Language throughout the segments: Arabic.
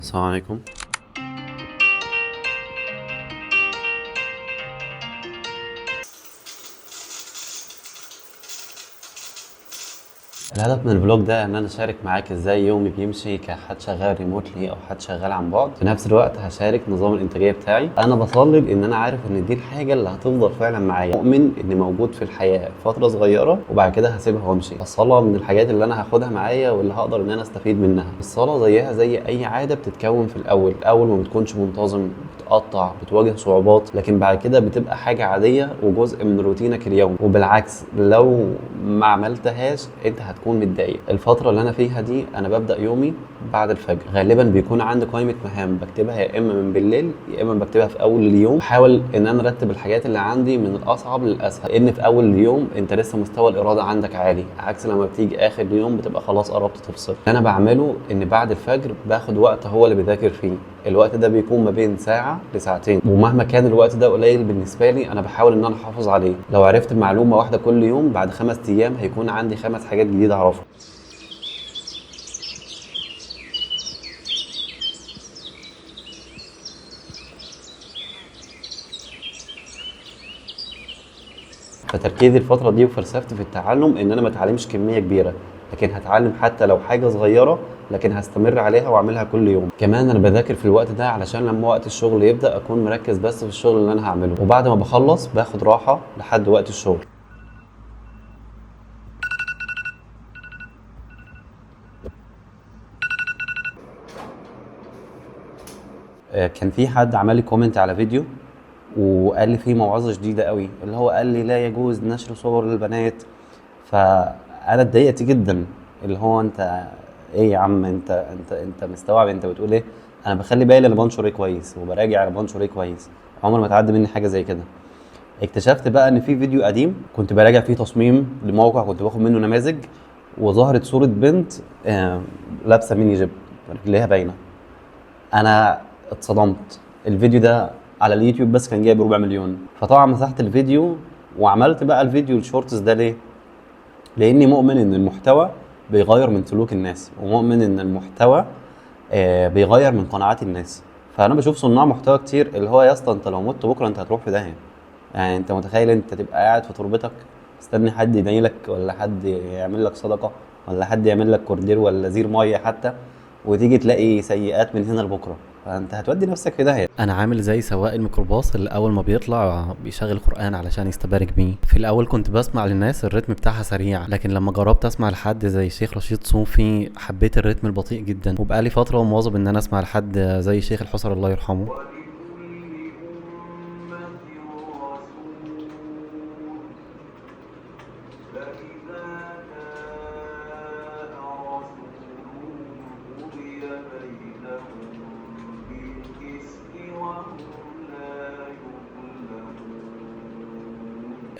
السلام عليكم. الهدف من الفلوج ده ان انا اشارك معاك ازاي يومي بيمشي كحد شغال ريموتلي او حد شغال عن بعد. في نفس الوقت هشارك نظام الانتاجيه بتاعي. انا بصلي لان انا عارف ان دي الحاجه اللي هتفضل فعلا معايا، مؤمن ان موجود في الحياه فتره صغيره وبعد كده هسيبها وامشي. الصلاه من الحاجات اللي انا هاخدها معايا واللي هقدر ان انا استفيد منها. الصلاه زيها زي اي عاده بتتكون في الاول ما بتكونش منتظم، بتقطع، بتواجه صعوبات، لكن بعد كده بتبقى حاجه عاديه وجزء من روتينك اليومي. وبالعكس لو ما عملتهاش انت هتكون متضايق. الفتره اللي انا فيها دي انا ببدا يومي بعد الفجر، غالبا بيكون عندي قائمه مهام بكتبها يا اما من بالليل يا اما بكتبها في اول اليوم. بحاول ان انا ارتب الحاجات اللي عندي من الاصعب للاسهل، لان في اول اليوم انت لسه مستوى الاراده عندك عالي، عكس لما بتيجي اخر اليوم بتبقى خلاص قربت تفصل. اللي انا بعمله ان بعد الفجر باخد وقت هو اللي بذاكر فيه. الوقت ده بيكون ما بين ساعة لساعتين، ومهما كان الوقت ده قليل بالنسبة لي أنا بحاول إن أنا أحافظ عليه. لو عرفت معلومة واحدة كل يوم بعد 5 أيام هيكون عندي 5 حاجات جديدة أعرفها. فتركيزي الفترة دي وفلسفتي في التعلم إن أنا ما أتعلمش كمية كبيرة، لكن هتعلم حتى لو حاجة صغيرة، لكن هستمر عليها وأعملها كل يوم. كمان أنا بذاكر في الوقت ده علشان لما وقت الشغل يبدأ أكون مركز بس في الشغل اللي أنا هعمله، وبعد ما بخلص باخد راحة لحد وقت الشغل. كان في حد عمل لي كومنت على فيديو وقال لي فيه موعظة شديدة قوي، اللي هو قال لي لا يجوز نشر صور للبنات. فانا اتضايقت جدا، اللي هو انت ايه يا عم، انت مستوعب انت بتقول ايه؟ انا بخلي بالي انا بنشر ايه كويس وبراجع انا بنشر ايه كويس، عمر ما تعدي مني حاجه زي كده. اكتشفت بقى ان في فيديو قديم كنت براجع فيه تصميم لموقع كنت باخد منه نماذج، وظهرت صوره بنت لابسه ميني جيب رجليها باينه. انا اتصدمت. الفيديو ده على اليوتيوب بس كان جايب 4 مليون. فطبعا مسحت الفيديو وعملت بقى الفيديو الشورتس ده. ليه؟ لاني مؤمن ان المحتوى بيغير من سلوك الناس، ومؤمن ان المحتوى بيغير من قناعات الناس. فانا بشوف صناع محتوى كتير اللي هو يا اسطى انت لو مت بكره انت هتروح في داهيه. يعني انت متخيل انت تبقى قاعد في تربتك مستني حد يدعي لك، ولا حد يعمل لك صدقه، ولا حد يعمل لك كوردير ولا زير ميه حتى، وتيجي تلاقي سيئات من هنا لبكره، فانت هتودي نفسك في داهيه. انا عامل زي سواق الميكروباص اللي اول ما بيطلع بيشغل قرآن علشان يستبارك بيه. في الاول كنت بسمع للناس الريتم بتاعها سريع، لكن لما جربت اسمع لحد زي الشيخ رشيد صوفي حبيت الريتم البطيء جدا، وبقالي فتره مواظب ان انا اسمع لحد زي الشيخ الحصري الله يرحمه.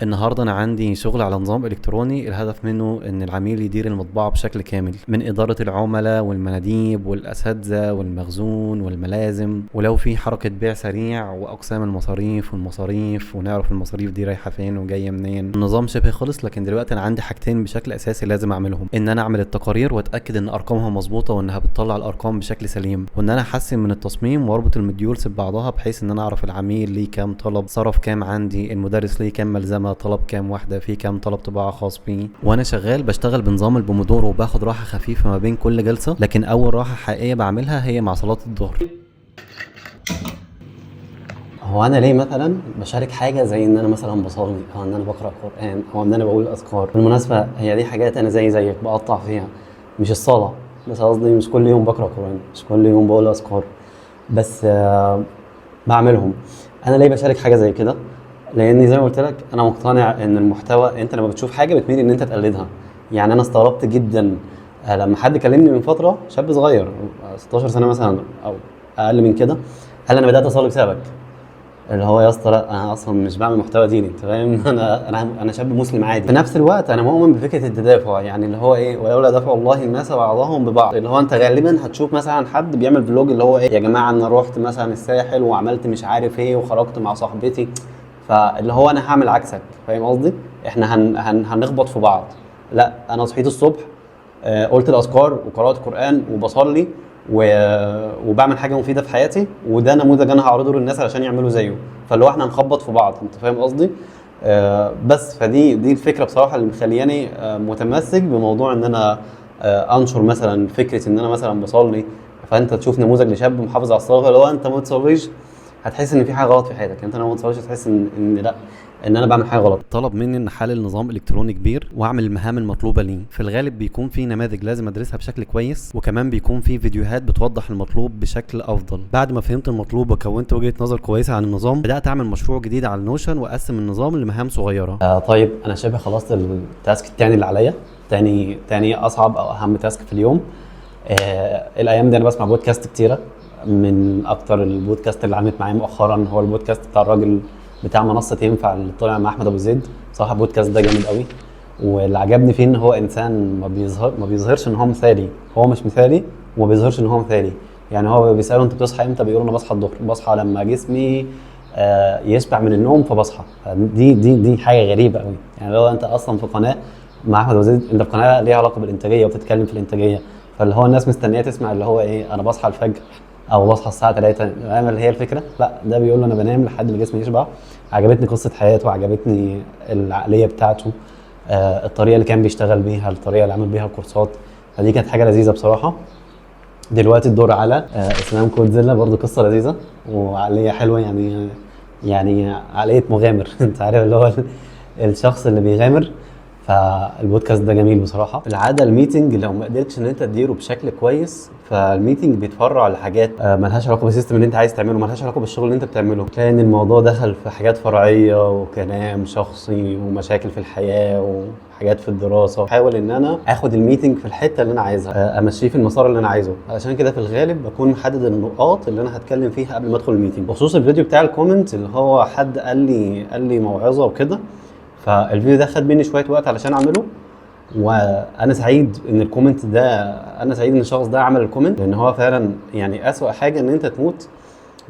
النهارده انا عندي شغل على نظام الكتروني الهدف منه ان العميل يدير المطبعه بشكل كامل، من اداره العملاء والمناديب والاساتذه والمخزون والملازم، ولو في حركه بيع سريع واقسام المصاريف ونعرف المصاريف دي رايحه فين وجايه منين. النظام شبه خلص، لكن دلوقتي انا عندي حاجتين بشكل اساسي لازم اعملهم: ان انا اعمل التقارير واتاكد ان ارقامها مظبوطه وانها بتطلع الارقام بشكل سليم، وان انا احسن من التصميم واربط المديولز ببعضها بحيث ان انا اعرف العميل ليه كام طلب، صرف كام عندي، المدرس ليه كام ملزمه، طلب كام واحده، في كام طلب طباعه خاص بيه. وانا شغال بشتغل بنظام البومودورو وباخد راحه خفيفه ما بين كل جلسه، لكن اول راحه حقيقيه بعملها هي مع صلاه الظهر. هو انا ليه مثلا بشارك حاجه زي ان انا مثلا بصلي، او ان انا بقرا قران، او ان انا بقول اذكار؟ بالمناسبه هي دي حاجات انا زيك بقطع فيها، مش الصلاه بس، قصدي مش كل يوم بقرا قران، مش كل يوم بقول اذكار، بس بعملهم. انا ليه بشارك حاجه زي كده؟ لاني زي ما قلت لك انا مقتنع ان المحتوى انت لما بتشوف حاجه بتميل ان انت تقلدها. يعني انا استغربت جدا لما حد كلمني من فتره، شاب صغير 16 سنه مثلا او اقل من كده، قال انا بدات اصلي بسببك. اللي هو يا اسطى لا، انا اصلا مش بعمل محتوى ديني، انت فاهم؟ انا شاب مسلم عادي. في نفس الوقت انا مؤمن بفكره التدافع، يعني اللي هو ايه، ولولا دفع الله الناس بعضهم ببعض. اللي هو انت غالبا هتشوف مثلا حد بيعمل فلوج اللي هو ايه، يا جماعه انا رحت مثلا الساحل وعملت مش عارف ايه وخرجت مع صاحبتي، فاللي هو انا هعمل عكسك، فاهم قصدي؟ احنا هنخبط في بعض. لا، انا صحيت الصبح قلت الاذكار وقرات قران وبصلي وبعمل حاجه مفيده في حياتي، وده نموذج انا هعرضه للناس علشان يعملوا زيه. فاللي هو احنا هنخبط في بعض، انت فاهم قصدي؟ بس فدي الفكره بصراحه اللي مخلياني متمسك بموضوع ان انا انشر مثلا فكره ان انا مثلا بصلي، فانت تشوف نموذج لشاب محافظ على الصلاه. لو انت ما تصليش هتحس ان في حاجه غلط في حياتك، انت لو ما تصليش هتحس ان لا، ان انا بعمل حاجه غلط. طلب مني ان احلل نظام الكتروني كبير واعمل المهام المطلوبه ليه. في الغالب بيكون في نماذج لازم ادرسها بشكل كويس، وكمان بيكون في فيديوهات بتوضح المطلوب بشكل افضل. بعد ما فهمت المطلوب وكونت وجهه نظر كويسه عن النظام، بدات اعمل مشروع جديد على النوشن واقسم النظام لمهام صغيره. طيب انا شبه خلصت التاسك الثاني اللي عليا، تاني اصعب او اهم تاسك في اليوم. الايام دي انا بسمع بودكاست كتيره. من اكتر البودكاست اللي عملت معايا مؤخرا هو البودكاست بتاع الراجل بتاع منصه ينفع اللي طلع مع احمد ابو زيد. بصراحه البودكاست ده جامد قوي، واللي عجبني فيه ان هو انسان ما بيظهرش ان هو مثالي. هو مش مثالي وما بيظهرش ان هو مثالي. يعني هو بيساله انت بتصحى امتى، بيقول انا بصحى الظهر، بصحى لما جسمي يشبع من النوم فبصحى. دي حاجه غريبه قوي. يعني لو انت اصلا في قناه مع احمد ابو زيد، انت في قناه ليها علاقه بالانتاجيه وبتتكلم في الانتاجيه، فاللي هو الناس مستنيه تسمع اللي هو ايه، انا بصحى الفجر او بصحى الساعه 3، فاهم اللي هي الفكره؟ لا، ده بيقول له انا بنام لحد ما جسمي يشبع. عجبتني قصه حياته وعجبتني العقليه بتاعته، الطريقه اللي كان بيشتغل بيها، الطريقه اللي عمل بيها الكورسات. فدي كانت حاجه لذيذه بصراحه. دلوقتي الدور على اسلام كودزيلا، برضو قصه لذيذه وعقليه حلوه، يعني عقليه مغامر انت عارف اللي هو الشخص اللي بيغامر. فالبودكاست ده جميل بصراحه. العاده الميتنج لو ما قدرتش ان انت تديره بشكل كويس، فالميتنج بيتفرع لحاجات ملهاش علاقه بالسيستم اللي انت عايز تعمله، ملهاش علاقه بالشغل اللي انت بتعمله. تلاقي ان الموضوع دخل في حاجات فرعيه وكلام شخصي ومشاكل في الحياه وحاجات في الدراسه. بحاول ان انا اخد الميتنج في الحته اللي انا عايزها، امشيه في المسار اللي انا عايزه. علشان كده في الغالب بكون محدد النقاط اللي انا هتكلم فيها قبل ما ادخل الميتنج. بخصوص الفيديو بتاع الكومنت اللي هو حد قال لي موعظه وكده، فالفيديو ده خد مني شويه وقت علشان اعمله. وانا سعيد ان الكومنت ده، انا سعيد ان الشخص ده عمل الكومنت، لان هو فعلا يعني اسوأ حاجه ان انت تموت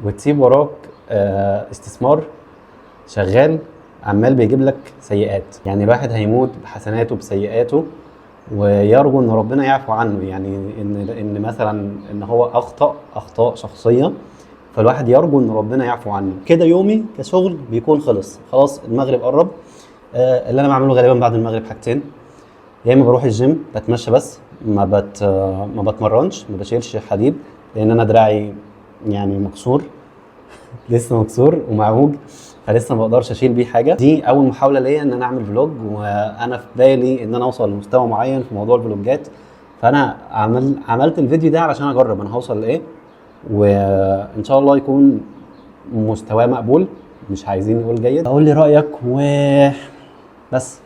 وتسيب وراك استثمار شغال عمال بيجيب لك سيئات. يعني الواحد هيموت بحسناته بسيئاته، ويرجو ان ربنا يعفو عنه. يعني ان مثلا ان هو اخطاء شخصيه، فالواحد يرجو ان ربنا يعفو عنه. كده يومي كشغل بيكون خلاص المغرب قرب. اللي انا بعمله غالبا بعد المغرب حاجتين: يا اما بروح الجيم بتمشى بس، ما بتمرنش، ما بشيلش حديد، لان انا دراعي يعني مكسور لسه مكسور ومعوج، فلسه ما بقدرش اشيل بيه حاجه. دي اول محاوله ليا ان انا اعمل فلوج، وانا في بالي ان انا اوصل لمستوى معين في موضوع الفلوجات. فانا عملت الفيديو ده علشان اجرب انا هوصل لايه، وان شاء الله يكون مستواه مقبول. مش عايزين نقول جيد، قول لي رايك وبس.